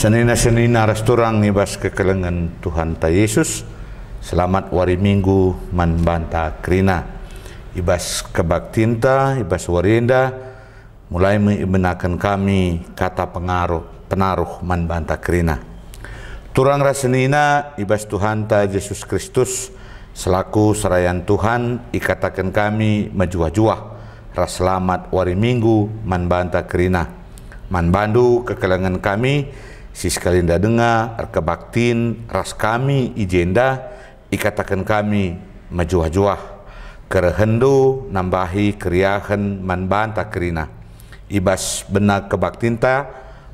Senina resturang ibas kekelengan Tuhan ta Yesus. Selamat wari Minggu man banta krina. Ibas kebaktinta, ibas warinda mulai mengibenakan kami kata penaruh man banta krina. Turang rasenina ibas Tuhan ta Yesus Kristus selaku serayan Tuhan ikatakan kami majuah-juah ras selamat wari Minggu man banta krina. Man bandu kekelengan kami si sekalinda dengar kebaktin ras kami ijenda ikatakan kami majuah-juah kerehendu nambahi kriahan man banta krina ibas benak kebaktinta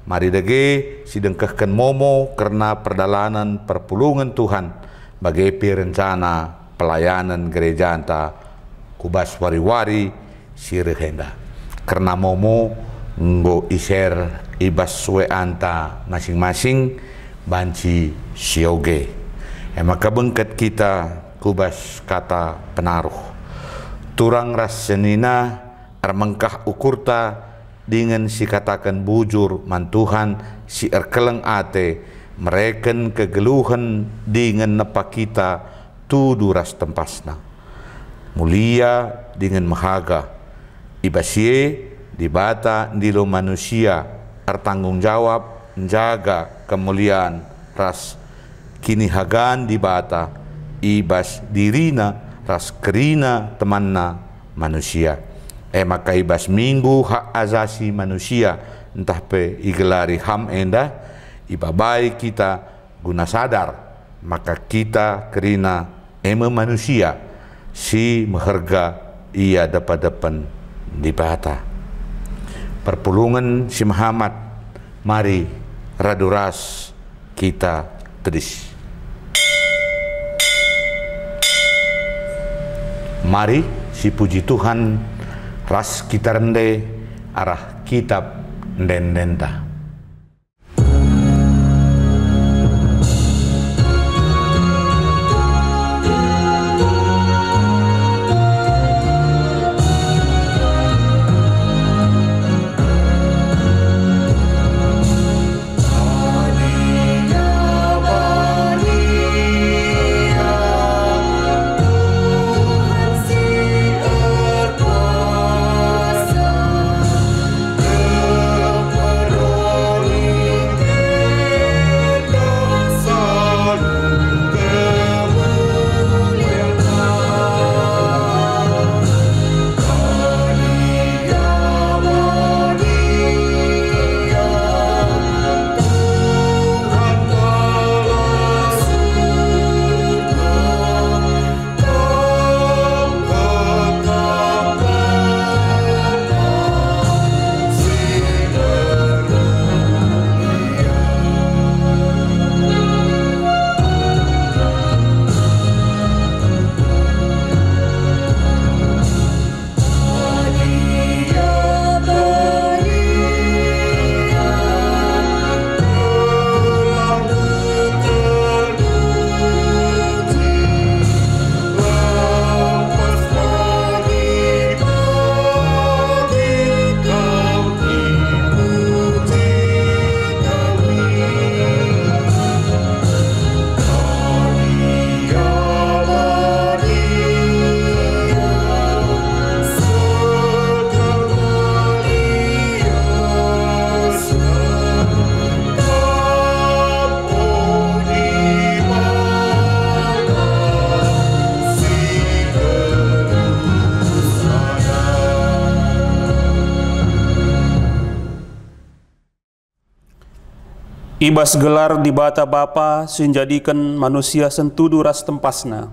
mari dege sidengkehkan momo karena perdalanan perpulungan Tuhan bagi rencana pelayanan gereja anta kubas wari-wari si rehenda karena momo nggo iser ibas suwe anta masing-masing banci sioge. Maka bengket kita kubas kata penaruh. Turang ras senina armengkah ukurta dengan si katakan bujur mantuhan si erkeleng ate mereken kegeluhan dengan nepa kita tudu ras tempasna. Mulia dengan mahaga ibasie dibata ndilo manusia bertanggung jawab menjaga kemuliaan ras kini hagan dibata ibas dirina ras kerina temanna manusia. Maka ibas minggu hak azasi manusia entah pe igelari ham endah ibabai kita guna sadar maka kita kerina manusia si meherga ia dapat-dapat dibata. Perpulungan si Muhammad mari raduras kita tedis. Mari si puji Tuhan ras kita rende arah kitab ndendenta. Ibas gelar di bata Bapa sinjadikan manusia sentudu ras tempasna.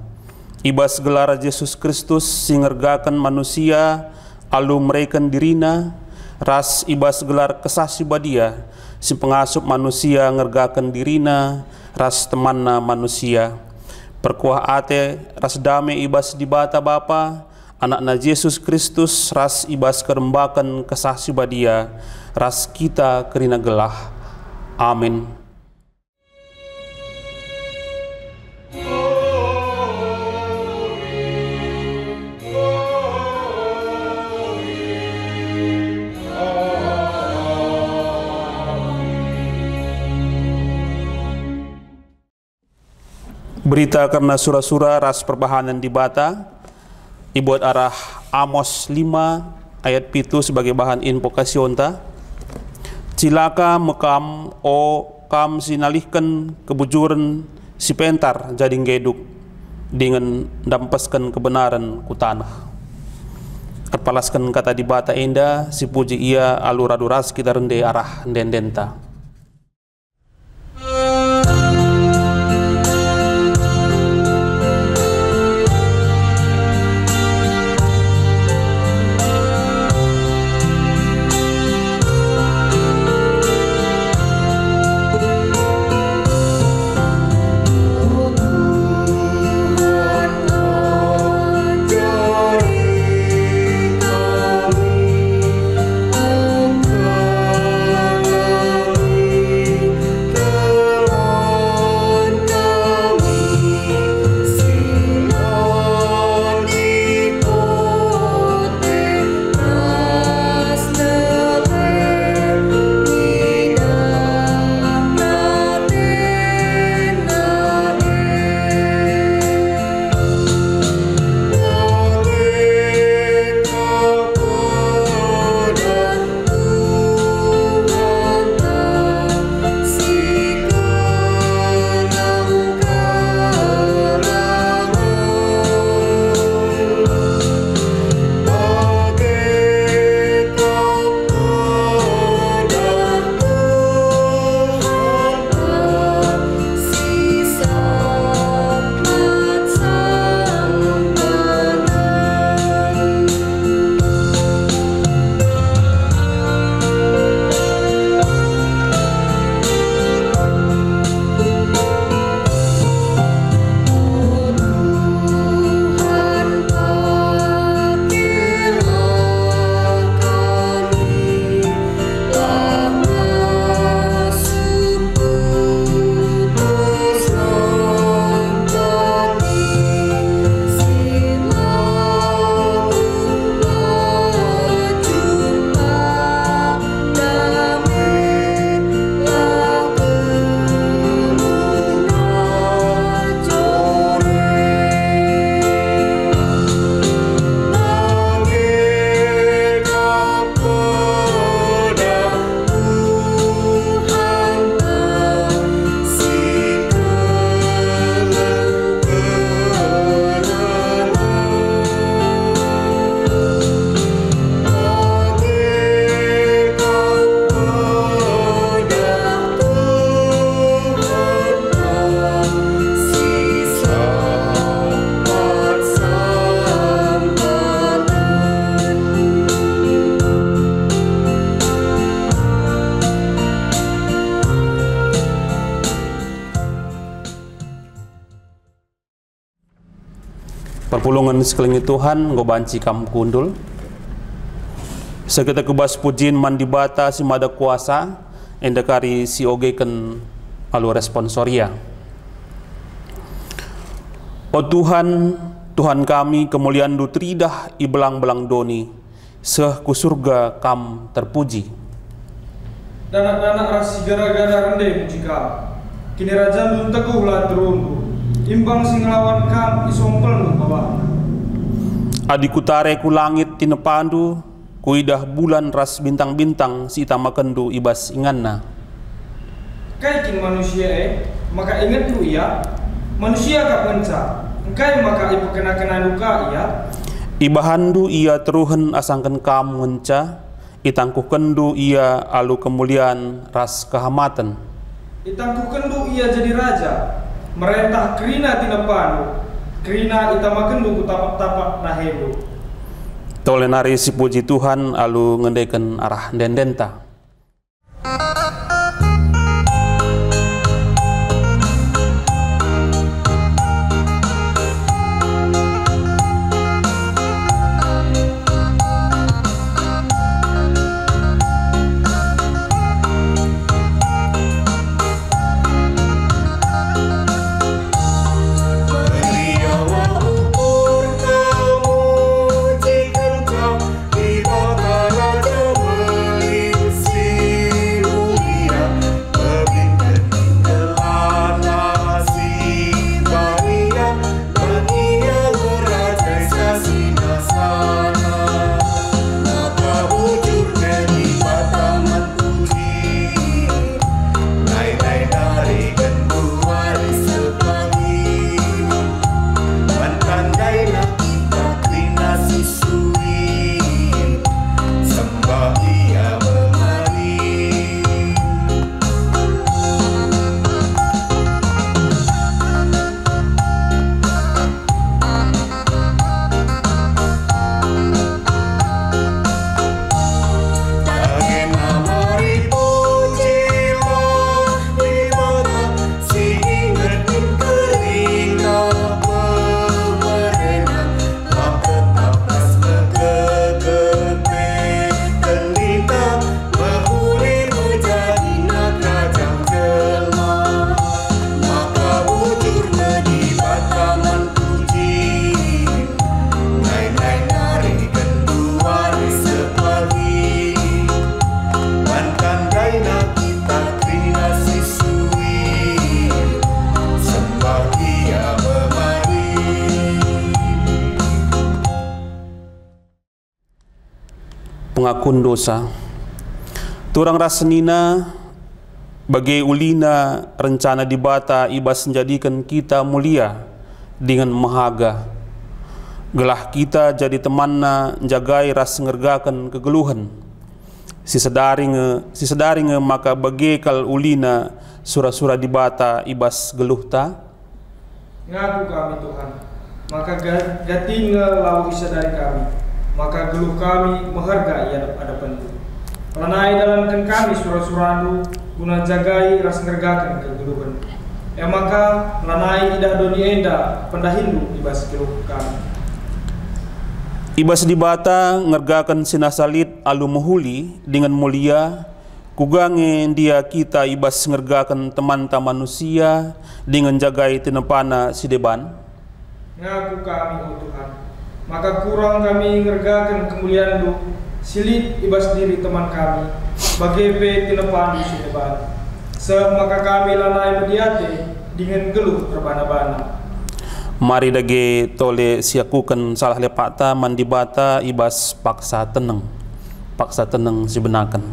Ibas gelar Yesus Kristus singergakan manusia alu mereken dirina. Ras ibas gelar kesasi badia si pengasup manusia ngergakan dirina ras temanna manusia. Perkuah ate ras dame ibas di bata Bapa anakna Yesus Kristus ras ibas kerembakan kesasi badia ras kita kerina gelah. Amin. Berita karena sura-sura ras perbahanan di Bata, ibuat arah Amos 5 ayat 7 sebagai bahan invokasion ta. Cilaka mekam kam sinalihkan kebujuran si pentar jadi ngeduk dengan dampaskan kebenaran ku tanah. Atpalaskan kata di Bata indah si puji ia aluradu ras kita rende arah dendenta. Perpulungan sekeliling Tuhan ngobanci kam kundul. Sekita kebas pujin mandi Bata si mada kuasa endakari si oge ken alu responsoria. O Tuhan, Tuhan kami kemuliaan du tridah i belang-belang doni seh ku surga kam terpuji. Danak-danak rasi gara-gara rende puji kam. Kini raja dun teguh lah terundu. Imbang sing lawan kam isompel nu bawah. Adi kutare ku langit tinepandu, kuidah bulan ras bintang-bintang si itama kendu ibas inganna. Kai manusia maka ingat lu ya, manusia kap menca. Engkai maka ibu kena luka ya. Ibahandu ia teruhen asangken kam ngenca, itangku kendu ia alu kemuliaan ras kehamatan. Itangku kendu ia jadi raja. Merentah kerina tinepanu, kerina itama kendu kutapak-tapak nahedu. Tolenari si puji Tuhan alu ngendeken arah dendenta. pengakun dosa. Turang rasenina bagi ulina rencana dibata ibas menjadikan kita mulia dengan mahaga. Gelah kita jadi temanna jagai ras ngergakan kegeluhan. Si sedaringe maka bagekal ulina sura-sura dibata ibas geluhta. Ngaku kami Tuhan, maka gatinge lau isa dari kami, maka geluh kami menghargai hadapan Tuhan. Lanai dalamkan kami sura-surandu guna jagai ras ngergakan kegeluhan. Maka lanai tidak doni enda pendahindu ibas geluh kami. Ibas dibata ngergakan sinasalit alu muhuli dengan mulia kugange dia kita ibas ngergakan teman-teman manusia dengan jagai tinepana sideban. Ngaku kami oh Tuhan, maka kurang kami ngergakan kemuliaan lu silit ibas diri teman kami bagai tinepan sideban. Maka kami lanai mediate dengan geluh terbana-bana. Mari dage tole siakukan salah lepata mandibata ibas paksa teneng sebenakan.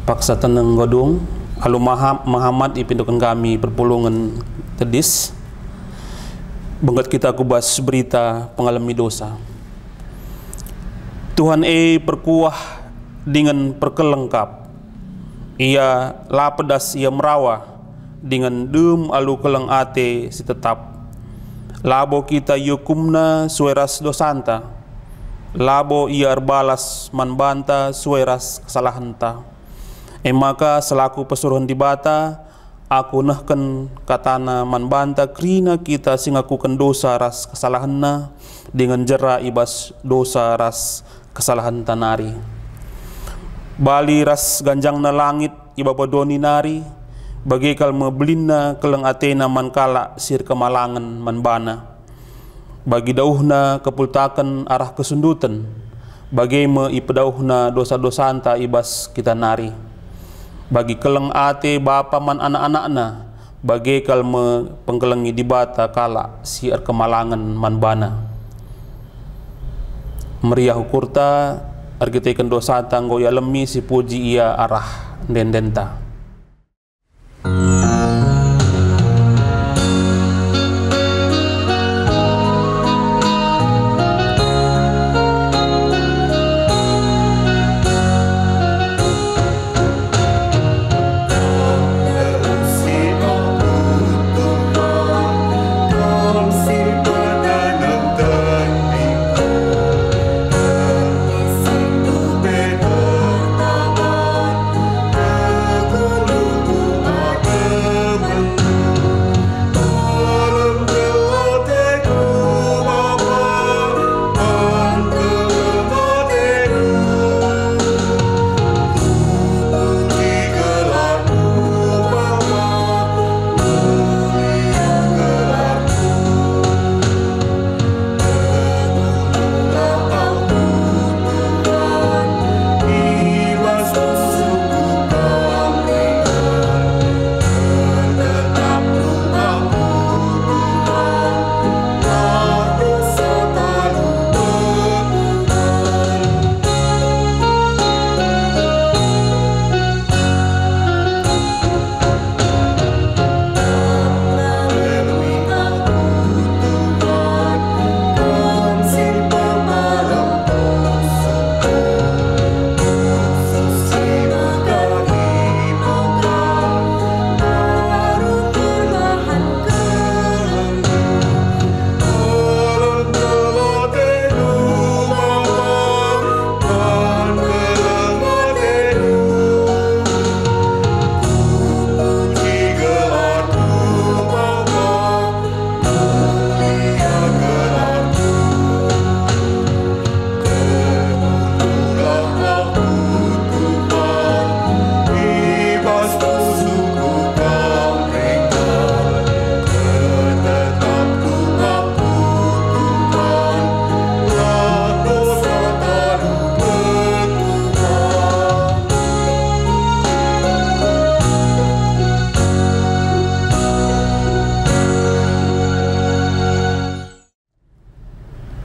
Paksa teneng godung alu Muhammad ipindukan kami perpulungan tedis bengkat kita kubas berita pengalami dosa. Tuhan perkuah dengan perkelengkap. Ia lapedas ia merawah dengan dem alu keleng ate si tetap. Labo kita yukumna sueras dosanta. Labo ia arbalas manbanta sueras kesalahanta. Maka selaku pesuruhan dibata aku nahkan katana manbanta krina kita singakukan dosa ras kesalahanna dengan jera ibas dosa ras kesalahan tanari. Bali ras ganjang na langit ibabadoni nari bagikal mebelina keleng atena mankala sir kemalangan manbana. Bagi dauhna kepultakan arah kesundutan bagi me ipedauhna dosa-dosanta ibas kita nari. Bagi keleng ate bapa man anak-anakna bagikal me pengkelengi dibata kala sir kemalangan manbana. Meriah ukurta argitekan dosa tanggo ya lemi si puji ia arah dendenta. Aku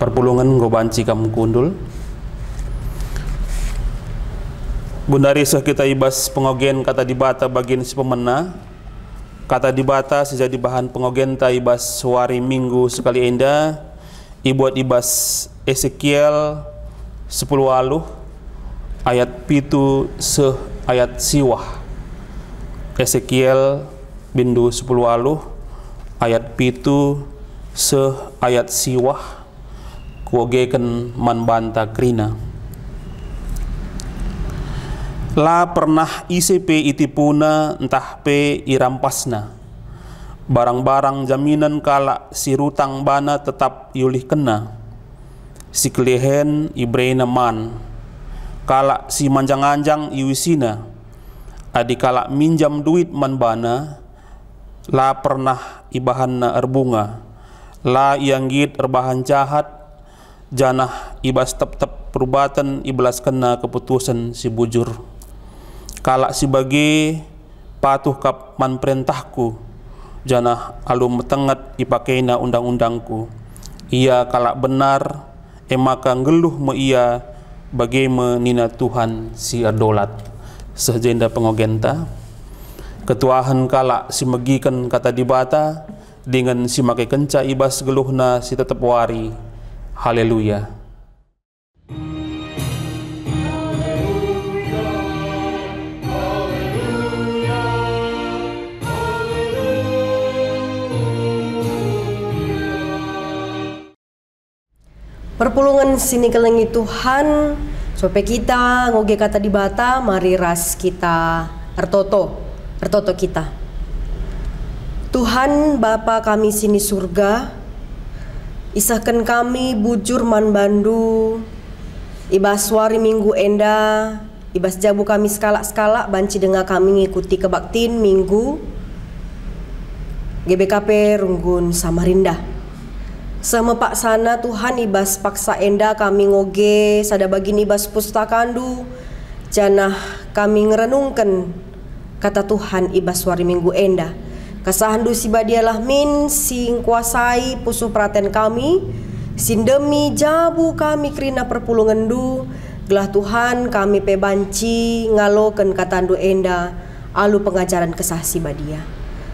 perpulungan go banci kam kundul. Bundari sah kita ibas pengogen kata dibata bagian si pemena. Kata dibata sejadi bahan pengogen ta ibas wari minggu sekali enda. Ibuat ibas Ezekiel 10 aluh ayat pitu se ayat siwah. Ezekiel bindu 10 aluh ayat pitu se ayat siwah kuogeken man banta krina. La pernah ICP itipuna entah pe irampasna. Barang-barang jaminan kala si rutang bana tetap yulih kena. Si kelehen ibreina man. Kala si manjang-anjang iwisina. Adi kala minjam duit man bana. La pernah ibahanna erbunga. La ianggit erbahan jahat. Janah ibas tep-tep perubatan iblas kena keputusan si bujur. Kala si bagi patuh kap man perintahku. Janah alum metengat ipakaina undang-undangku. Ia kalak benar maka ngeluh me ia bagi menina Tuhan si adolat. Sejenda pengogenta ketuahan kalak si megikan kata dibata dengan si makai kenca ibas geluhna si tetap wari. Haleluya. Perpulungan sini kelengi Tuhan, supaya kita ngoge kata dibata, mari ras kita ertoto kita. Tuhan Bapa kami sini surga, isahkan kami bujur man bandu, ibas wari minggu enda, ibas jabu kami skala-skala, banci dengar kami ngikuti kebaktin minggu, GBKP Runggun Samarinda. Sama pak sana Tuhan ibas paksa enda kami ngoge sada bagini ibas pustakandu janah kami ngerenungkan kata Tuhan ibas wari minggu enda kasahandu si badialah min sing kuasai pusu praten kami sindemi jabu kami krina perpulungan du gelah Tuhan kami pebanci ngaloken katandu enda alu pengajaran kesah si badia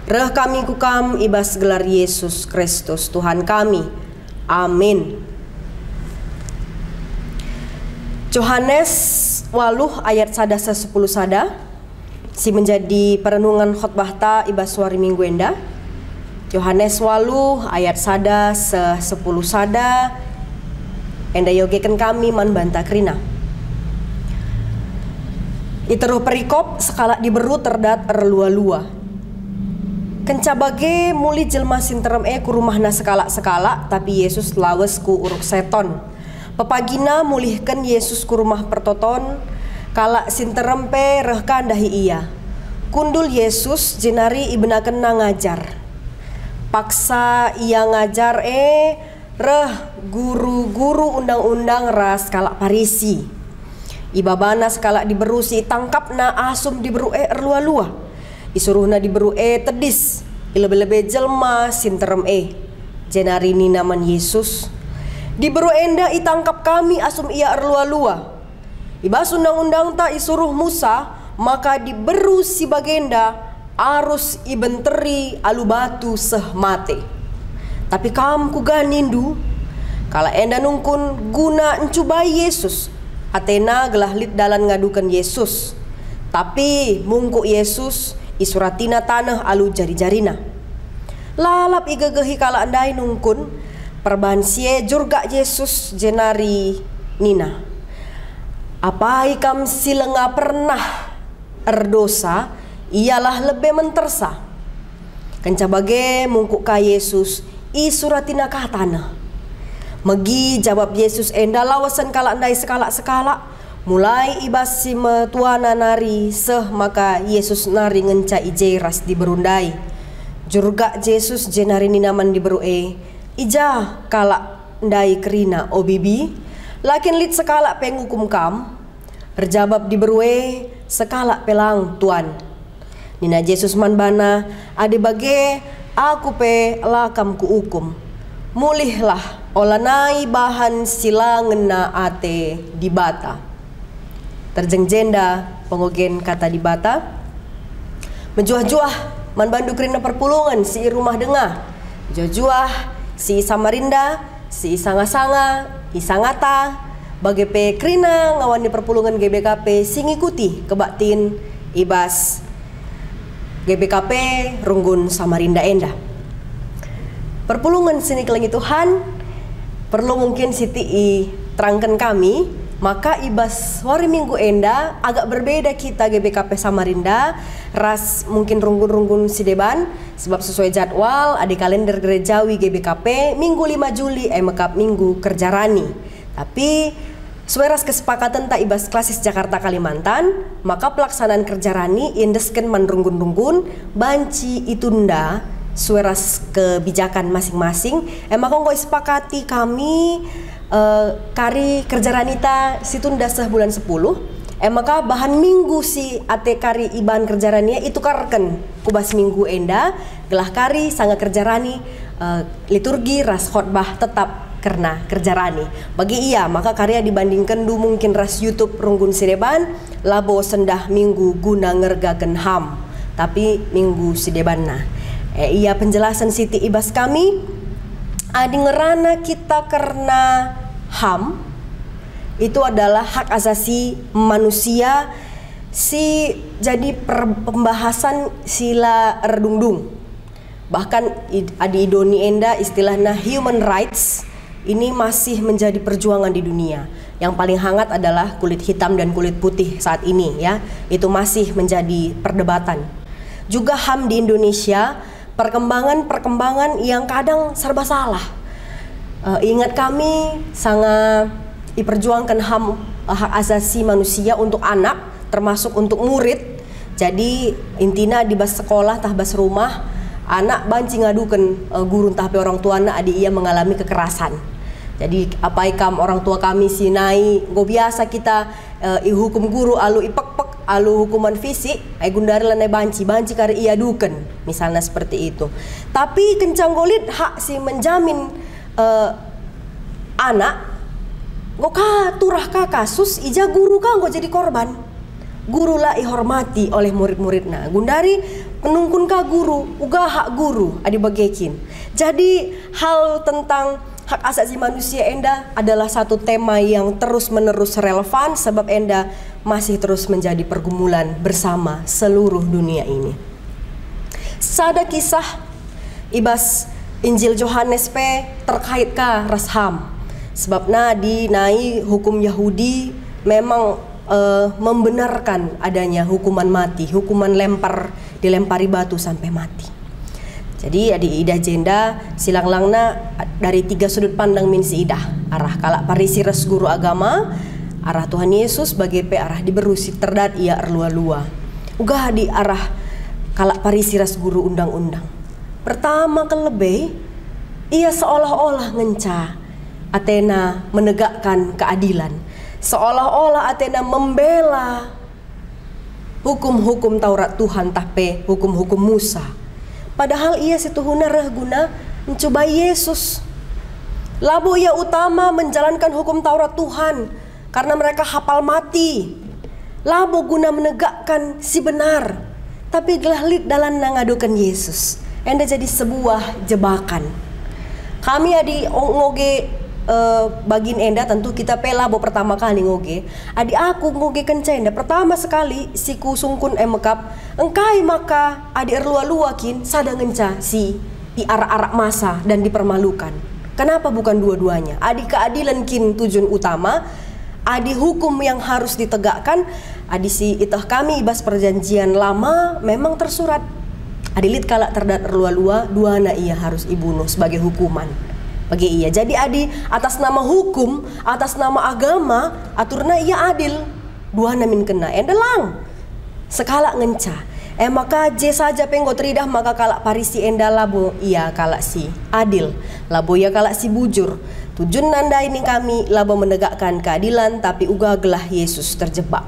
reh kami kukam ibas gelar Yesus Kristus Tuhan kami. Amin. Yohanes 8 ayat 1-10 sada si menjadi perenungan khotbah ta ibas wari minggu enda. Yohanes 8 ayat 1-10 sada enda yogeken kami man banta krina. Iteruh perikop sekala diberu terdat erlua-lua. Kencabage muli jelma sinterem ku rumahna sekala-sekala tapi Yesus lawes ku uruk seton. Pepagina mulihkan Yesus ku rumah pertoton kala sinterem pe reh kandahi ia. Kundul Yesus jenari ibenaken na ngajar. Paksa ia ngajar reh guru-guru undang-undang ras kala Parisi. Ibabana sekala diberu si tangkap na asum diberu erlua-lua. Isuruhna diberu tedis ilebe-lebe jelma sinterem jenari ni naman Yesus diberu enda itangkap kami asum ia erlua-lua ibas undang-undang ta isuruh Musa maka diberu si bagenda arus ibenteri alu batu seh mate tapi kam kuganindu kala enda nungkun guna encubai Yesus atena gelah lit dalan ngadukan Yesus tapi mungku Yesus isuratina tanah alu jari-jarina lalap igagehi kala andai nungkun perban sie jurga Yesus jenari nina apa ikam silenga pernah erdosa ialah lebih mentersa kencabage mungkuk ka Yesus isuratina ka tanah megi jawab Yesus enda lawasan kala andai sekala-sekala mulai ibas si metuana nari seh maka Yesus nari ngenca ije ras diberundai jurga Yesus jenari ninaman diberu ija kala ndai kerina bibi lakin lit sekala pengukum kam berjawab diberu sekala pelang tuan nina Yesus man bana ade bage aku pe lakam ku ukum mulihlah olanai bahan silangen na ate di bata. Terjengjenda pengogen kata di bata. Menjuah-juah man bandu kerina perpulungan si rumah dengah. Juah-juah si Samarinda, si Sanga-sanga, Isangata, bagepe kerina ngawan di perpulungan GBKP sing ikuti kebaktin ibas GBKP Runggun Samarinda Enda. Perpulungan sini kelengi Tuhan perlu mungkin Siti terangkan kami, maka ibas hari Minggu Enda agak berbeda kita GBKP Samarinda ras mungkin runggun-runggun sideban sebab sesuai jadwal ada kalender gerejawi GBKP Minggu 5 Juli mekap Minggu Kerja Rani. Tapi sesuai ras kesepakatan tak ibas klasis Jakarta Kalimantan, maka pelaksanaan Kerja Rani indesken man runggun-runggun banci itunda sueras kebijakan masing-masing. Maka ngoi sepakati kami kari Kerja Ranita situnda sebulan 10. Maka bahan minggu si ate kari iban Kerja Rania itu karken kubas Minggu Enda gelah kari sanga Kerja Rani liturgi ras khotbah tetap karena Kerja Rani. Bagi ia maka karya dibandingkan du mungkin ras YouTube Runggun Sideban labo sendah minggu guna ngergaken HAM. Tapi minggu Sideban nah. Ia penjelasan Siti ibas kami adi ngerana kita karena HAM itu adalah hak asasi manusia si jadi pembahasan sila erdungdung. Bahkan adi idoni enda istilahnya human rights ini masih menjadi perjuangan di dunia. Yang paling hangat adalah kulit hitam dan kulit putih saat ini ya. Itu masih menjadi perdebatan. Juga HAM di Indonesia perkembangan yang kadang serba salah. Ingat kami sangat diperjuangkan HAM hak asasi manusia untuk anak termasuk untuk murid. Jadi intina di bas sekolah tah bas rumah anak banci ngadukan guru tapi orang tuana adi ia mengalami kekerasan. Jadi apa ikam orang tua kami sinai go biasa kita hukum guru alu ipek-pek alu hukuman fisik ai gundari lanai banci kari ia duken misalnya seperti itu. Tapi kencang golit hak si menjamin anak go ka turah ka kasus ija guru ka go jadi korban. Guru lah ihormati oleh murid-muridna. Gundari penungkun ka guru, uga hak guru adi bagekin. Jadi hal tentang hak asasi manusia enda adalah satu tema yang terus-menerus relevan sebab enda masih terus menjadi pergumulan bersama seluruh dunia ini. Sada kisah ibas Injil Yohanes P terkait ka ras HAM. Sebabnya di nai hukum Yahudi memang membenarkan adanya hukuman mati, hukuman dilempari batu sampai mati. Jadi adi idah jenda silang-langna dari 3 sudut pandang min si idah. Arah kalak parisi res guru agama, arah Tuhan Yesus bagi pe arah diberusi terdat ia erlua-lua. Ugah di arah kalak parisi res guru undang-undang. Pertama kelebih ia seolah-olah ngenca Athena menegakkan keadilan, seolah-olah Athena membela hukum-hukum Taurat Tuhan tapi hukum-hukum Musa. Padahal ia situhuna reh guna mencobai Yesus. Labo ia utama menjalankan hukum Taurat Tuhan karena mereka hafal mati. Labo guna menegakkan si benar, tapi gelahlit dalam nangadukan Yesus. Enda jadi sebuah jebakan. Kami adi ngoge bagin enda tentu kita pela bo pertama kali ngoge. Adi aku ngoge kencenda pertama sekali si kusungkun emekap engkai maka adi erlua-luakin sadang ngenca si diarak-arak masa dan dipermalukan. Kenapa bukan dua-duanya? Adi keadilan kin tujuan utama, adi hukum yang harus ditegakkan, adi si itah kami ibas perjanjian lama memang tersurat. Adi lit kalak terdat erlua-lua duana ia harus ibunuh sebagai hukuman. Bagi ia. Jadi adi atas nama hukum, atas nama agama, aturna ia adil. Dua namin kena. Endelang. Sekala ngenca. Maka je saja penggo teridah maka kalak parisi enda labo ia kalak si adil. Labo ia kalak si bujur. Tujuan nanda ini kami labo menegakkan keadilan tapi uga gelah Yesus terjebak.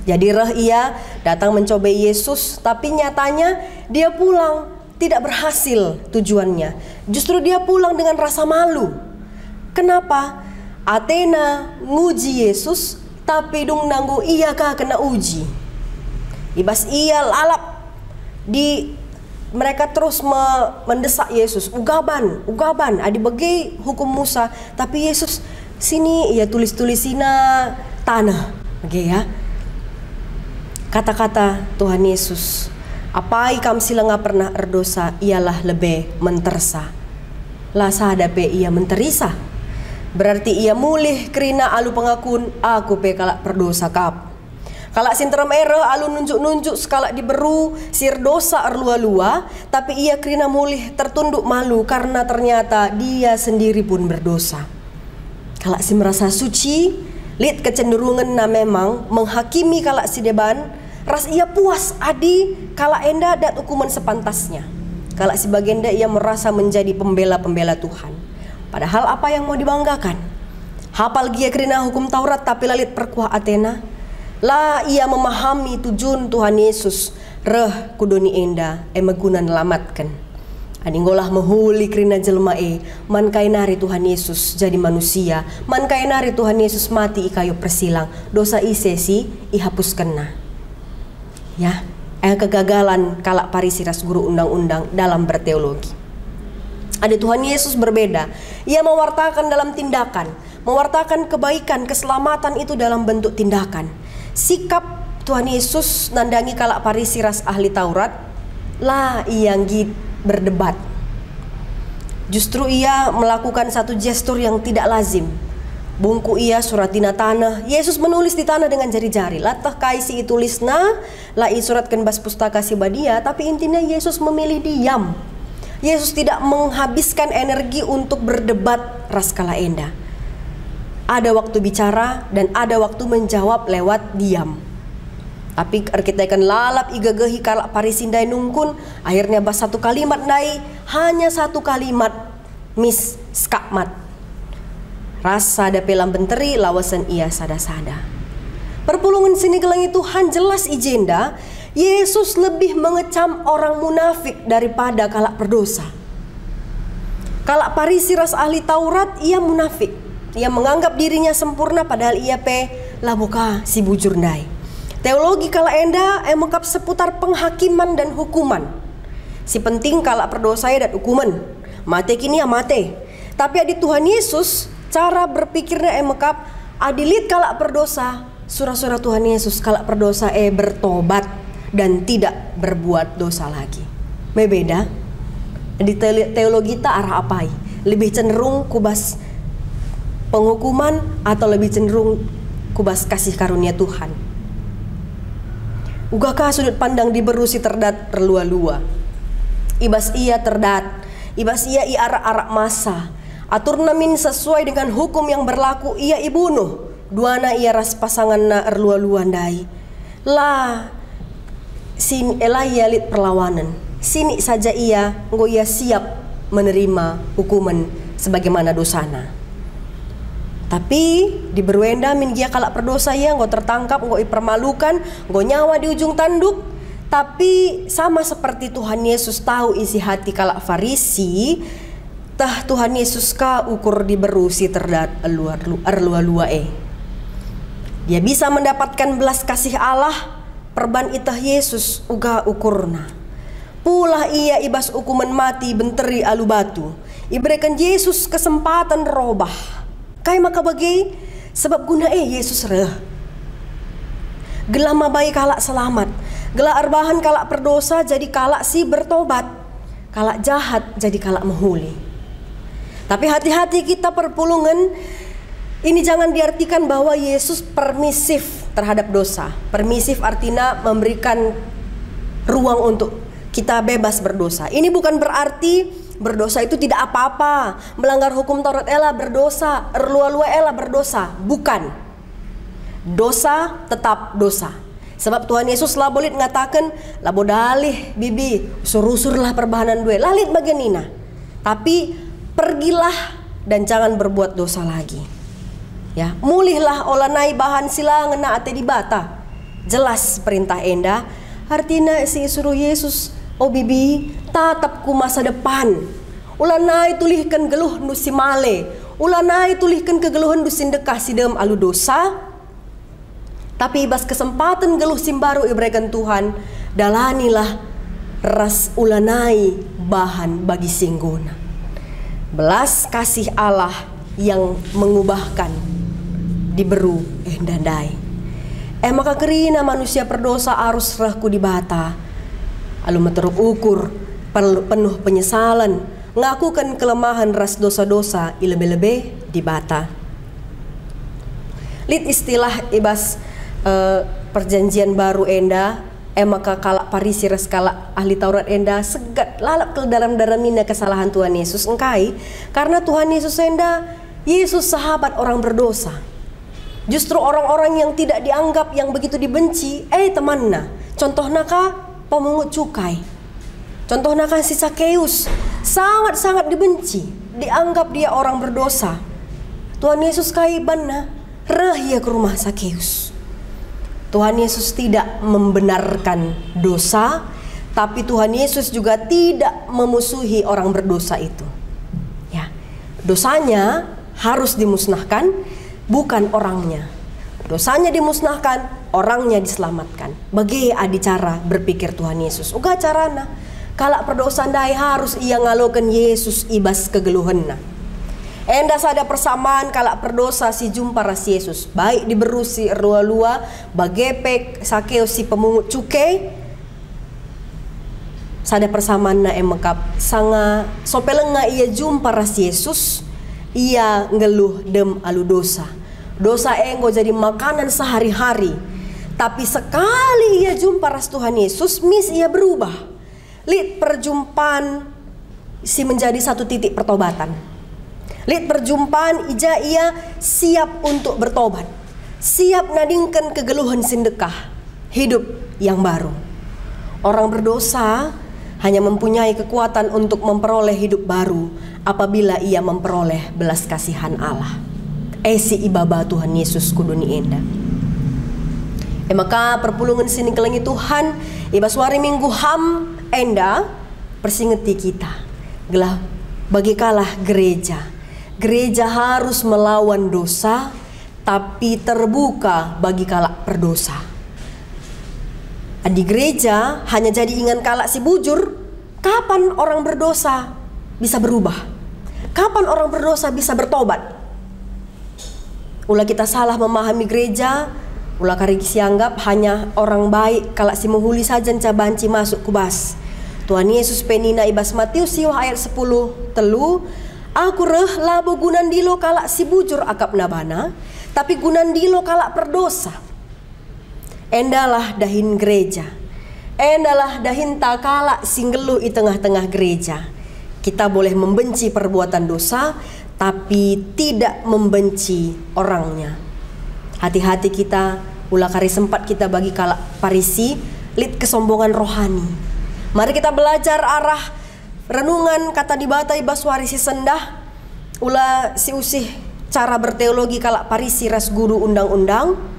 Jadi reh ia datang mencobai Yesus tapi nyatanya dia pulang tidak berhasil tujuannya. Justru dia pulang dengan rasa malu. Kenapa? Athena nguji Yesus, tapi dung nanggu iya kah kena uji. Ibas ia lalap mereka terus mendesak Yesus, ugaban, adi bagi hukum Musa, tapi Yesus sini ia tulis-tulisina tanah, oke ya. Kata-kata Tuhan Yesus, apai kam sila nga pernah erdosa ialah lebih mentersa. Lah sadape ia menterisa. Berarti ia mulih kerina alu pengakun aku pe kalak perdosa kap. Kalak sinteram era alu nunjuk-nunjuk sekala diberu sir dosa erlua-lua, tapi ia kerina mulih tertunduk malu karena ternyata dia sendiri pun berdosa. Kalak si merasa suci, lihat kecenderungan na memang menghakimi kalak si deban, ras ia puas adi kalak enda dat hukuman sepantasnya. Kalak si bagenda ia merasa menjadi pembela-pembela Tuhan. Padahal apa yang mau dibanggakan? Hafal gia kerina hukum Taurat tapi lalit perkuah Athena. Lah ia memahami tujuan Tuhan Yesus reh kudoni enda megunan lamatkan. Aninggolah mehuli kerina jelma man kainari Tuhan Yesus jadi manusia, man kainari Tuhan Yesus mati ikayo persilang, dosa isesi ihapuskenna. Ya, kegagalan kalak parisiras guru undang-undang dalam berteologi. Ada Tuhan Yesus berbeda. Ia mewartakan dalam tindakan, mewartakan kebaikan, keselamatan itu dalam bentuk tindakan. Sikap Tuhan Yesus nandangi kalak parisiras ahli Taurat, lah yang berdebat. Justru ia melakukan satu gestur yang tidak lazim. Bungku ia suratina tanah. Yesus menulis di tanah dengan jari-jari. Latah kaisi itulisna, lah suratkan bas pustaka si badia, tapi intinya Yesus memilih diam. Yesus tidak menghabiskan energi untuk berdebat raskala enda. Ada waktu bicara dan ada waktu menjawab lewat diam. Tapi kita akan lalap igagehi kalak parisindai nungkun, akhirnya bas satu kalimat dai, hanya satu kalimat mis skakmat. Rasa ada pelam benteri lawasan ia sada-sada. Perpulungan sini gelangi Tuhan jelas ijenda. Yesus lebih mengecam orang munafik daripada kalak berdosa. Kalak parisiras ahli Taurat ia munafik. Ia menganggap dirinya sempurna padahal ia laboka si bujur ndai. Teologi kalak enda mengkap seputar penghakiman dan hukuman. Si penting kalak berdosa dan hukuman. Mate kini ya mate. Tapi adi Tuhan Yesus cara berpikirnya mengkap adilit kalak berdosa. Surah-surah Tuhan Yesus kalak berdosa bertobat dan tidak berbuat dosa lagi. Beda. Di teologi ta arah apai? Lebih cenderung kubas penghukuman atau lebih cenderung kubas kasih karunia Tuhan? Ugakah sudut pandang diberusi terdat terlua-lua? Ibas ia terdat, ibas ia arak-arak masa. Atur namin sesuai dengan hukum yang berlaku ia ibunuh. Duana ia ras pasangan na erlua-lua ndai. Lah sini ia lit perlawanan. Sini saja ia ia siap menerima hukuman sebagaimana dosana. Tapi di berwenda min gia kalak perdosa ia tertangkap, ipermalukan, nyawa di ujung tanduk. Tapi sama seperti Tuhan Yesus tahu isi hati kalak Farisi, tah Tuhan Yesus ka ukur diberusi terdat erlua-lua Dia bisa mendapatkan belas kasih Allah perban itah Yesus uga ukurna. Pula ia ibas hukuman mati benteri alu batu. Iberikan Yesus kesempatan robah. Kai maka bagi sebab guna Yesus reh. Gelama bayi kalak selamat. Gela arbahan kalak berdosa jadi kalak si bertobat. Kalak jahat jadi kalak menghuli. Tapi hati-hati kita perpulungan. Ini jangan diartikan bahwa Yesus permisif terhadap dosa. Permisif artinya memberikan ruang untuk kita bebas berdosa. Ini bukan berarti berdosa itu tidak apa-apa. Melanggar hukum Taurat ela berdosa, erlua-lua ela berdosa. Bukan. Dosa tetap dosa. Sebab Tuhan Yesus lah boleh mengatakan, labo dalih bibi, surlah perbahanan dua. Lalit bagian nina. Tapi pergilah dan jangan berbuat dosa lagi. Ya, mulihlah olanai bahan sila ngena ate di bata. Jelas perintah enda. Artinya si suruh Yesus Oh bibi, tatap ku masa depan. Ulanai tulihkan geluh nu si male. Ulanai tulihkan kegeluhan du sindekah sidem alu dosa. Tapi ibas kesempatan geluh simbaru ibrekan Tuhan, dalanilah ras ulanai bahan bagi singguna. Belas kasih Allah yang mengubahkan diberu dandai. Maka kerina manusia perdosa arus rahku di bata. Alu meteruk ukur penuh penyesalan, ngakukan kelemahan ras dosa-dosa ilebe-lebe di bata. Lid istilah ibas perjanjian baru enda, maka kalak parisi ras kalak ahli Taurat enda segat lalap ke dalam daramina kesalahan Tuhan Yesus engkai, karena Tuhan Yesus enda Yesus sahabat orang berdosa. Justru orang-orang yang tidak dianggap, yang begitu dibenci, temanna. Contohnya pemungut cukai. Contohnya si Sakeus, sangat-sangat dibenci, dianggap dia orang berdosa. Tuhan Yesus kaibanna rahia ke rumah Sakeus. Tuhan Yesus tidak membenarkan dosa, tapi Tuhan Yesus juga tidak memusuhi orang berdosa itu. Ya, dosanya harus dimusnahkan, bukan orangnya. Dosanya dimusnahkan, orangnya diselamatkan. Bagi adi cara berpikir Tuhan Yesus. Uga carana, kalak perdosa dai harus ia ngalokan Yesus ibas kegeluhenna. Enda sada persamaan kalak perdosa si jumpa ras Yesus, baik diberu si rua-lua, bagepek Sakeus si pemungut cukai. Sada persamaan na emekap sanga sopelenga ia jumpa ras Yesus, ia ngeluh dem alu dosa. Dosa enggo jadi makanan sehari-hari. Tapi sekali ia jumpa ras Tuhan Yesus, mis ia berubah. Lid perjumpaan si menjadi satu titik pertobatan. Lid perjumpaan ija ia siap untuk bertobat, siap nadingkan kegeluhan sindekah, hidup yang baru. Orang berdosa hanya mempunyai kekuatan untuk memperoleh hidup baru apabila ia memperoleh belas kasihan Allah. Si ibaba Tuhan Yesus kuduni enda. Maka perpulungan sini kelengi Tuhan, ibaswari minggu ham enda persingeti kita. Gelah bagi kalah gereja. Gereja harus melawan dosa, tapi terbuka bagi kalak berdosa. Di gereja hanya jadi ingan kalak si bujur. Kapan orang berdosa bisa berubah? Kapan orang berdosa bisa bertobat? Ulah kita salah memahami gereja, ulah karigi sianggap hanya orang baik kalak si menghuli saja cabanci masuk kubas. Tuhan Yesus penina ibas Matius siwah ayat 10 telu. Aku reh labo gunandilo kalak si bujur akap nabana, tapi gunandilo kalak perdosa. Endalah dahin gereja, endalah dahin takala singgelu di tengah-tengah gereja. Kita boleh membenci perbuatan dosa, tapi tidak membenci orangnya. Hati-hati kita, ulah kari sempat kita bagi kalak parisi, lid kesombongan rohani. Mari kita belajar arah renungan kata dibata ibaswari si sendah, ulah si usih cara berteologi kalak parisi ras guru undang-undang.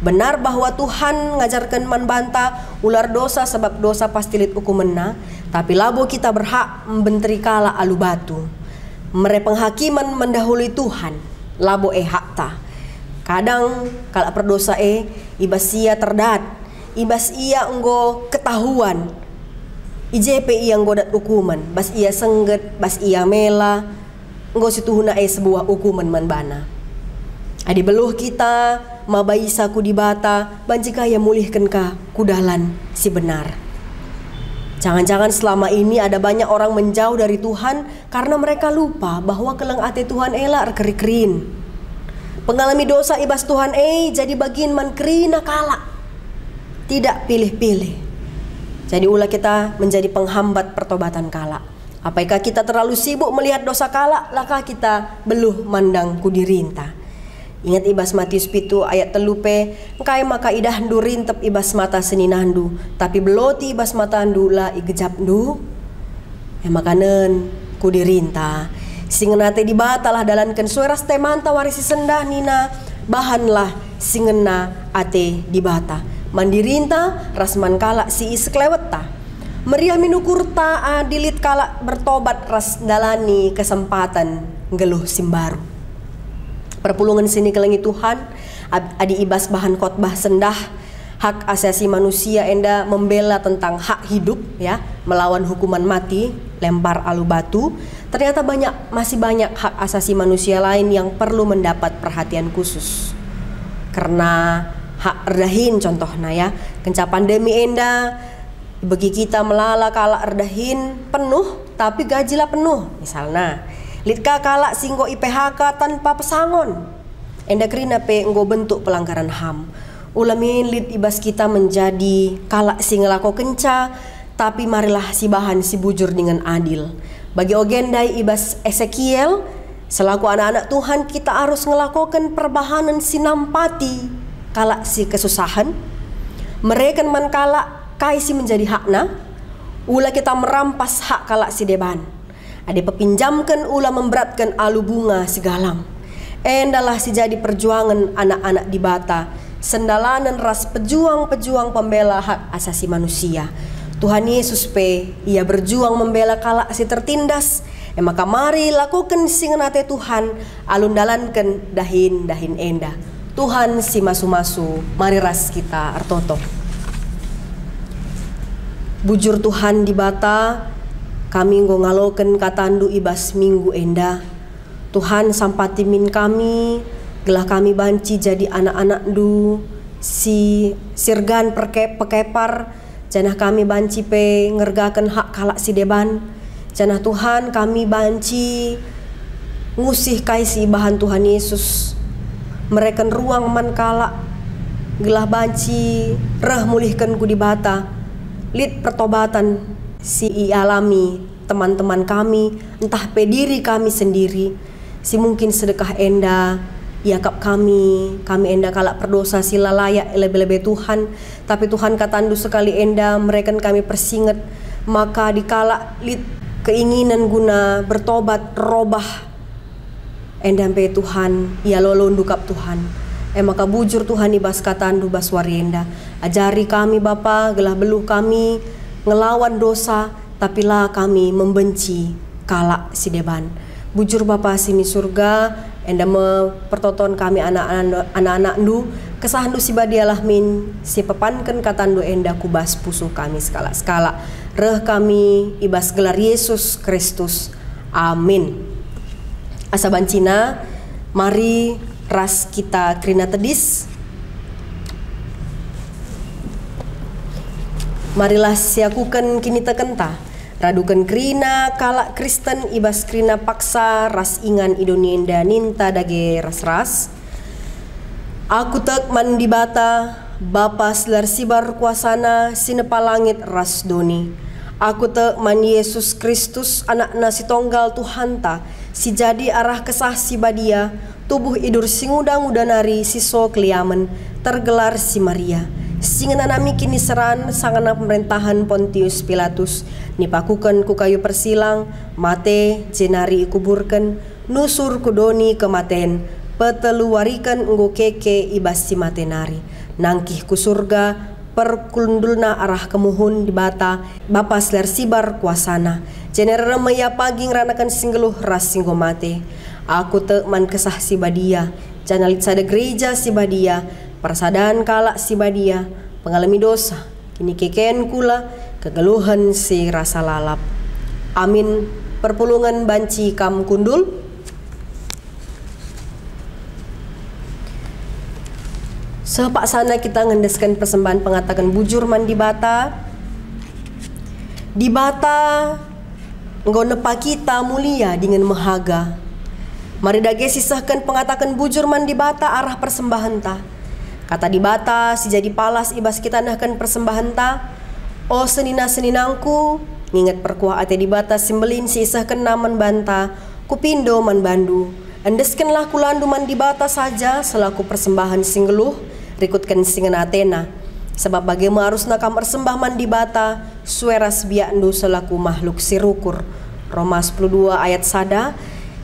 Benar bahwa Tuhan ngajarkan man banta ular dosa sebab dosa pasti lit hukumenna, tapi labo kita berhak membenteri kala alu batu. Mere penghakiman mendahului Tuhan, labo hakta. Kadang kalak perdosa ibas ia terdat, ibas ia enggo ketahuan. IJP yang godat hukuman, bas ia sengget, bas ia mela, enggo situhuna sebuah hukuman manbana. Adi beluh kita, mabaisa ku dibata, banjika ya mulihkan ka kudalan si benar. Jangan-jangan selama ini ada banyak orang menjauh dari Tuhan karena mereka lupa bahwa keleng ate Tuhan elak kerikrin. Pengalami dosa ibas Tuhan jadi bagian man kerina kalak. Tidak pilih-pilih. Jadi ulah kita menjadi penghambat pertobatan kala. Apakah kita terlalu sibuk melihat dosa kala, laka kita beluh mandang kudirinta. Ingat ibas Matius 7 ayat telupe, engkai maka idah ndu rintep ibas mata seninandu, tapi beloti ibas mata ndu la igejap ndu. Makanen kudirinta. Singenate dibatalah dalankan sueras temanta warisi sendah nina, bahanlah singena ate dibata. Mandirinta rasman kalak si iskleweta. Meriah minukurta dilit kala bertobat ras dalani kesempatan geluh simbaru. Perpulungan sini kelengi Tuhan, adi ibas bahan khotbah sendah hak asasi manusia enda membela tentang hak hidup ya, melawan hukuman mati, lempar alu batu. Ternyata masih banyak hak asasi manusia lain yang perlu mendapat perhatian khusus. Karena hak erdahin contohnya ya, kenca pandemi enda bagi kita melala kala erdahin penuh tapi gajilah penuh. Misalnya litka kala singgo IPHK tanpa pesangon, enda kerina pe nggo bentuk pelanggaran HAM. Ulamin lid ibas kita menjadi kala sing ngelako kenca, tapi marilah si bahan si bujur dengan adil. Bagi ogendai ibas Ezekiel, selaku anak-anak Tuhan kita harus ngelakukan perbahanan sinampati kala si kesusahan. Mereka man kala kaisi menjadi hakna, ula kita merampas hak kala si deban. Ada pepinjamkan ula memberatkan alu bunga segalang. Endalah si jadi perjuangan anak-anak di Bata, sendalanan ras pejuang-pejuang pembela hak asasi manusia. Tuhan Yesus ia berjuang membela kala si tertindas. Maka mari lakukan singenate Tuhan, alun dalankan dahin enda. Tuhan si masu-masu, mari ras kita artoto. Bujur Tuhan di Bata, kami nggo ngaloken katandu ibas minggu enda. Tuhan sampati min kami, gelah kami banci jadi anak-anak du si sirgan pekepar, janah kami banci pe ngergakan hak kalak si deban. Janah Tuhan kami banci ngusih kaisi bahan Tuhan Yesus. Mereka ruang man kalak gelah banci reh mulihkan ku di Bata. Lid pertobatan si alami teman-teman kami, entah pe diri kami sendiri. Si mungkin sedekah enda yakap kami enda kalak perdosa sila layak lebih-lebih Tuhan, tapi Tuhan katandu sekali enda mereka kami persinget, maka dikala lid keinginan guna bertobat robah enda pe Tuhan ia lolo ndukap Tuhan. Maka bujur Tuhan ibas katandu bas warienda, ajari kami Bapa gelah beluh kami ngelawan dosa, tapi lah kami membenci kalak si deban. Bujur Bapa sini surga, enda pertoton kami anak-anak ndu, kesahan du si badialah min si pepanken katandu enda kubas pusuh kami skala-skala. Reh kami ibas gelar Yesus Kristus. Amin. Asa bancina, mari ras kita krina tedis. Marilah siakukan kini tekenta. Radukan krina kalak Kristen ibas krina paksa ras ingan idonienda ninta dage ras-ras. Aku tek man di Bata, Bapa selar sibar kuasana sinepa langit ras doni. Aku tek man Yesus Kristus anak nasi tonggal Tuhanta, si jadi arah kesah si badia, tubuh idur singudang udanari siso keliamen, tergelar si Maria. Singenanami kini seran sangana pemerintahan Pontius Pilatus, nipakukan ku kayu persilang, mate jenari kuburkan, nusur kudoni kematen, peteluarikan nggo keke ibas si matenari, nangkih ku surga, perkundulna arah kemuhun di Bata, Bapa selar sibar kuasana, jenera meya pagi ngeranakan singgeluh ras singgo mate. Aku te man kesah si badia, janalit sada gereja si badia, persadaan kalak si badia, pengalami dosa, kini kekeen kula, kegeluhan si rasa lalap. Amin. Perpulungan banci kam kundul. Sepak sana kita ngendeskan persembahan pengatakan bujur man di Bata. Di Bata nggo nepa kita mulia dengan mahaga. Mari dage sisahkan pengatakan bujur man di Bata arah persembahan ta. Kata di Bata si jadi palas ibas kita nahkan persembahan ta. O senina-seninangku, nginget perkuah ate di Bata simbelin si isahkan naman banta, kupindo man bandu. Endeskenlah kulandu man di Bata saja selaku persembahan singgeluh, rikutkan singen Athena. Sebab bagaimana harus nakam persembah man di Bata, sueras biakndu selaku makhluk sirukur. Roma 12 ayat sada,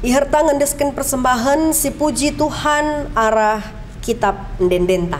iherta ngendesken persembahan si puji Tuhan arah kitab ndendenta.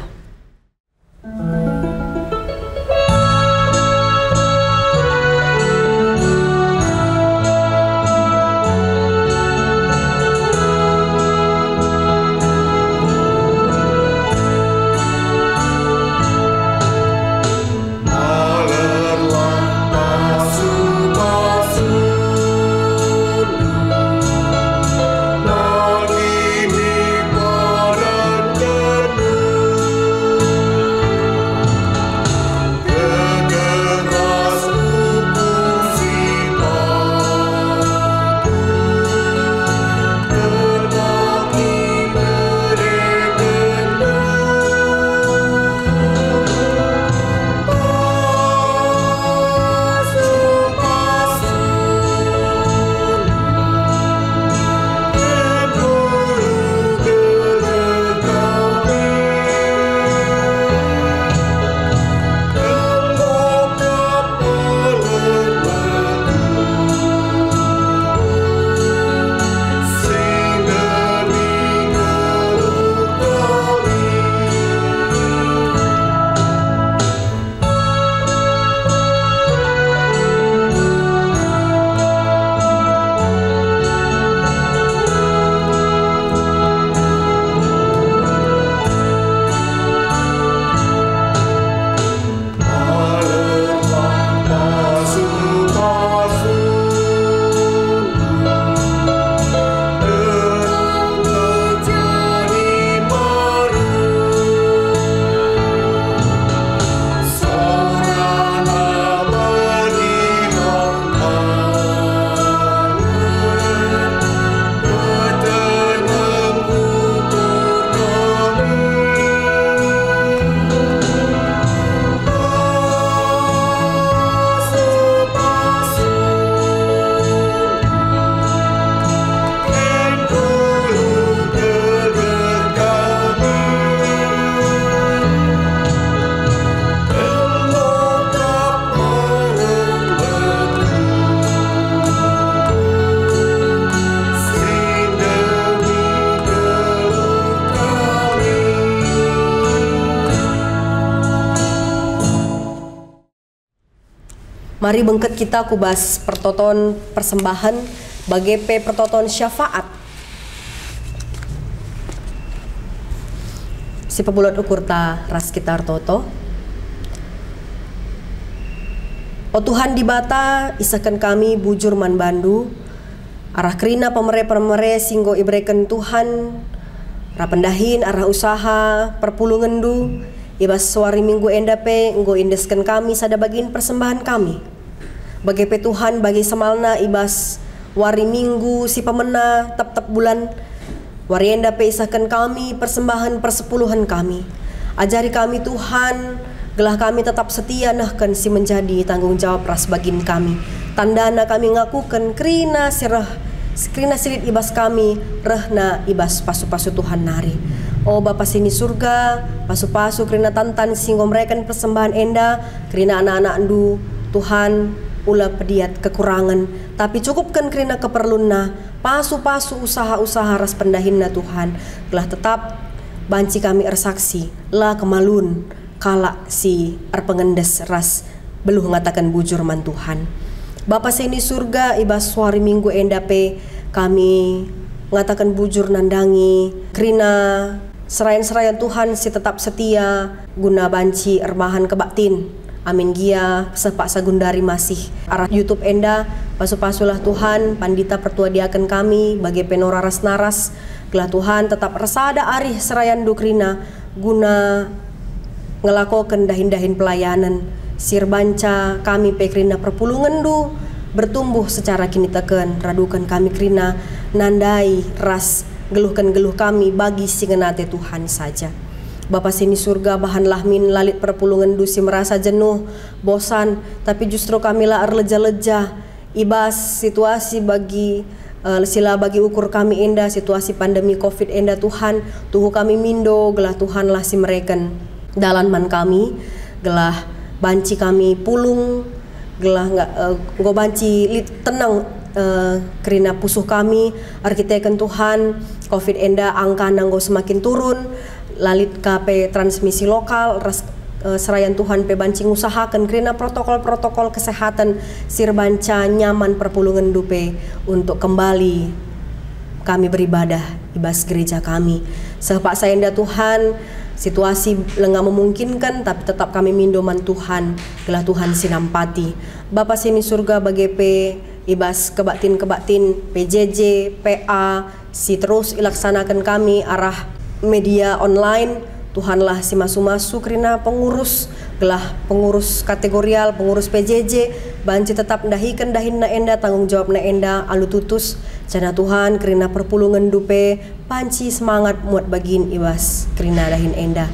Mari bengket kita kubas pertoton persembahan bagi pertoton syafaat. Si pebulot ukur ta ras kita toto. O Tuhan di bata isakan kami bujur man bandu. Arah kerina pemere singgo ibreken Tuhan. Rapendahin arah usaha perpulungan du. Ibas suari minggu endape nggo indeskan kami sada bagian persembahan kami. Bagi Tuhan bagi semalna ibas wari minggu si pemena tap bulan wari endape isakan kami persembahan persepuluhan kami. Ajari kami Tuhan gelah kami tetap setia nahkan si menjadi tanggung jawab ras bagin kami. Tandana kami ngakukan kerina silit ibas kami rehna ibas pasu-pasu Tuhan nari. Oh Bapa sini surga, pasu-pasu kerina tantan singgo mereka persembahan enda, kerina anak-anak du Tuhan ulah pediat kekurangan, tapi cukupkan kerina keperlunna, pasu-pasu usaha-usaha ras pendahinna Tuhan, telah tetap banci kami ersaksi, lah kemalun, kala si pengendes ras beluh ngatakan bujur man Tuhan. Bapa sini surga, ibas suari minggu endape kami ngatakan bujur nandangi, kerina serayan-serayan Tuhan si tetap setia guna banci erbahan kebaktin. Amin gia sepak sagundari masih arah YouTube enda pasu-pasulah Tuhan pandita pertuadiakan kami bagi penora ras naras gelah Tuhan tetap resada arih serayan dukrina guna ngelakokan dahin-dahin pelayanan sirbanca kami pekrina perpulungan du bertumbuh secara kini teken radukan kami krina nandai ras geluh kami bagi singenate Tuhan saja. Bapa sini surga bahanlah min lalit perpulungan dusi merasa jenuh, bosan, tapi justru kamilah leja-leja ibas situasi bagi sila bagi ukur kami enda situasi pandemi Covid enda Tuhan, tuhu kami mindo gelah Tuhan lah si mereken dalan man kami, gelah banci kami pulung, gelah nggo banci tenang kerina pusuh kami arkiteken Tuhan Covid enda angka nanggo semakin turun. Lalit KP transmisi lokal serayan Tuhan pe bancing usahakan kerana protokol-protokol kesehatan sirbanca nyaman perpulungan dupe untuk kembali kami beribadah ibas gereja kami. Sepak sayanda Tuhan situasi lengah memungkinkan tapi tetap kami mindoman Tuhan gelah Tuhan sinampati. Bapa sini surga bagi pe ibas kebaktin PJJ PA si terus ilaksanakan kami arah media online Tuhanlah si masu-masu kerina pengurus gelah pengurus kategorial pengurus PJJ banci tetap dahikan dahinna enda tanggung jawab na enda alu tutus jana Tuhan kerina perpulungan dupe panci semangat muat bagin ibas kerina dahin enda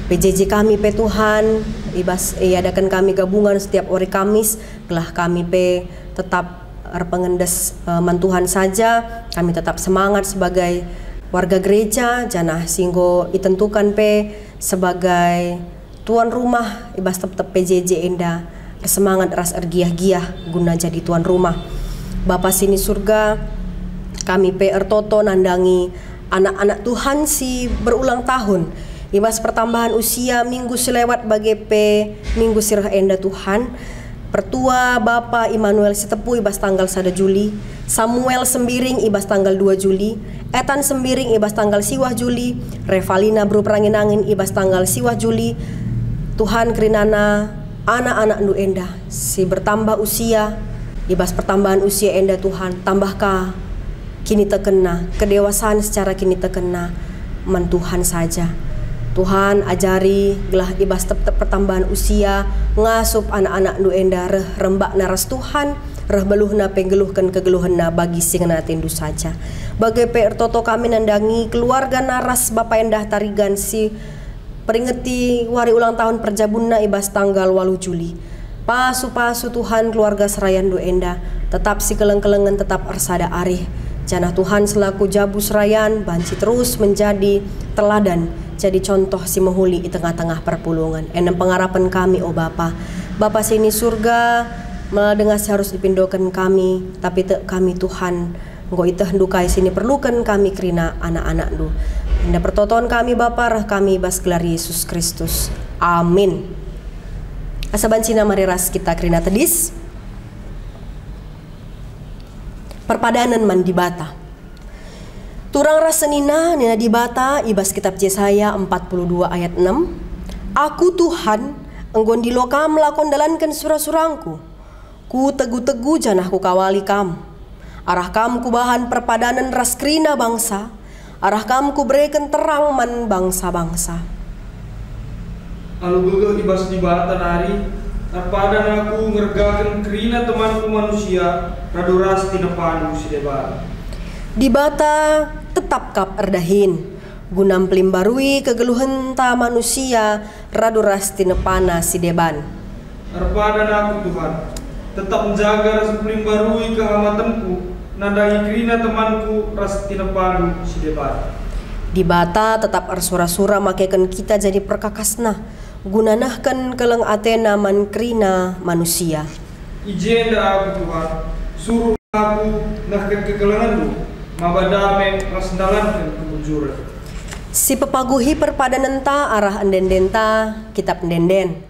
PJJ kami pe Tuhan ibas adakan kami gabungan setiap hari Kamis gelah kami pe tetap pengendes mantuhan saja kami tetap semangat sebagai warga gereja janah singgo ditentukan pe sebagai tuan rumah ibas tetap PJJ enda semangat ras ergiah-giah guna jadi tuan rumah. Bapa sini surga kami pe ertoto nandangi anak-anak Tuhan si berulang tahun ibas pertambahan usia minggu selewat bagi pe minggu sirah enda Tuhan pertua Bapa Immanuel Sitepu ibas tanggal 1 Juli Samuel Sembiring ibas tanggal 2 Juli Etan Sembiring ibas tanggal siwah Juli Revalina Bru Perangin-angin ibas tanggal siwah Juli Tuhan kerinana anak-anak nu enda si bertambah usia ibas pertambahan usia enda Tuhan tambahkah kini terkena kedewasaan secara kini terkena man Tuhan saja Tuhan ajari gelah ibas tetap pertambahan usia ngasup anak-anak nu enda rembak naras Tuhan reh beluhna penggeluhkan kegeluhna bagi singna tindu saja. Bagai PR toto kami nandangi keluarga naras Bapak endah tarigan si peringeti wari ulang tahun perjabunna ibas tanggal 8 Juli. Pasu-pasu Tuhan keluarga serayan du enda tetap si keleng-kelengan tetap arsada arih. Janah Tuhan selaku jabu serayan banci terus menjadi teladan jadi contoh si mehuli di tengah-tengah perpulungan. Enem pengharapan kami oh Bapa. Bapa sini surga mendengar harus dipindokan kami tapi kami Tuhan engkau itu hendukai sini perlukan kami kerina anak-anak du. Enda pertotoan kami Bapa rah kami bas gelar Yesus Kristus. Amin. Asa bancina mari ras kita kerina tedis. perpadanan man di bata. Turang rasenina nina di bata ibas kitab Yesaya 42 ayat 6. Aku Tuhan, enggon di lokam lakon dalankan surah-surangku. Ku tegu-tegu janah ku kawali kam. Arah kam ku bahan perpadanan ras krina bangsa. Arah kam ku berikan terang man bangsa-bangsa. Alu gege ibas di bata nari, terpadan aku ngergakan krina temanku manusia, radoras tinepanu si debar. Di bata tetap kap erdahin, gunam pelimbarui kegeluhan ta manusia, radoras tinepana si deban. Terpadan aku Tuhan, tetap menjaga ras pelimbarui kehamatanku, nandai krina temanku ras tinepanu si debar. Di bata tetap arsura-sura makaikan kita jadi perkakasna, gunanahkan keleng atena man krina manusia. Ijen dah aku Tuhan, suruh aku nahkan kegelanganmu, mabadame rasdalankan kemunjuran. Si pepaguhi perpadanan ta arah endenden ta kitab endenden.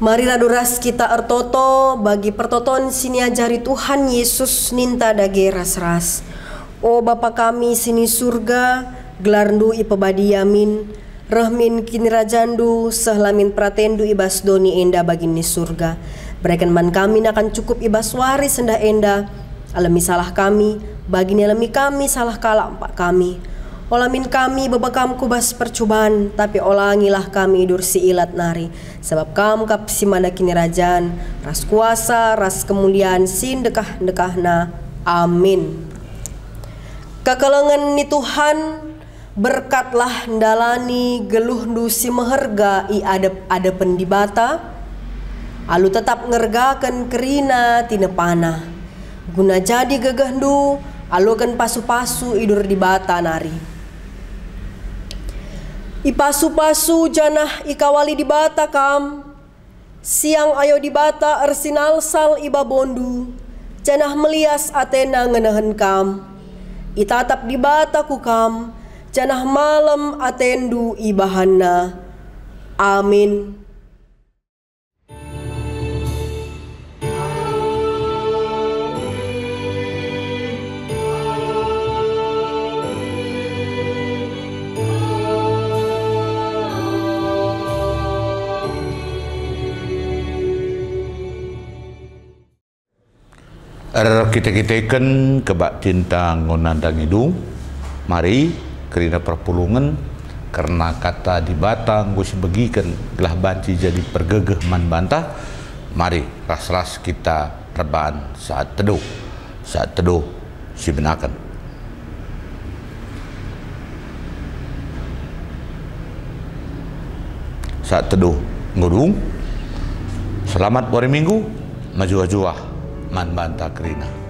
Mari raduras kita ertoto bagi pertoton sini ajari Tuhan Yesus ninta dage ras-ras. O Bapa kami sini surga, gelarndu ipebadi yamin, rahmin kini rajandu, sehlamin pratendu ibas doni enda bagini surga. Berikan man kami akan cukup ibas waris sendah enda, alami salah kami, bagini alami kami salah kala empat kami. Olamin kami bebakam kubas percobaan, tapi olangilah kami dursi ilat nari. Sebab kam kap si mana kini rajan, ras kuasa, ras kemuliaan, sin dekah-dekahna. Amin. Kekelengan ni Tuhan, berkatlah ndalani geluh dusi meherga i adep-adepen di bata. Alu tetap ngergakan kerina tinepana. Guna jadi gegahdu, alukan pasu-pasu idur di bata nari. Ipasu-pasu janah ikawali di bata kam, siang ayo di bata ersinal sal iba bondu, janah melias atena ngenahen kam. Itatap di bata ku kam, janah malam atendu ibahanna. Amin. Kita ikan kebak cinta ngonandang hidung, mari kerina perpulungan karena kata di batang gue sebagikan gelah banci jadi pergegeh man bantah. Mari ras-ras kita rebahan saat teduh si benakan. saat teduh ngudung. Selamat hari Minggu, maju-juah man banta kerina.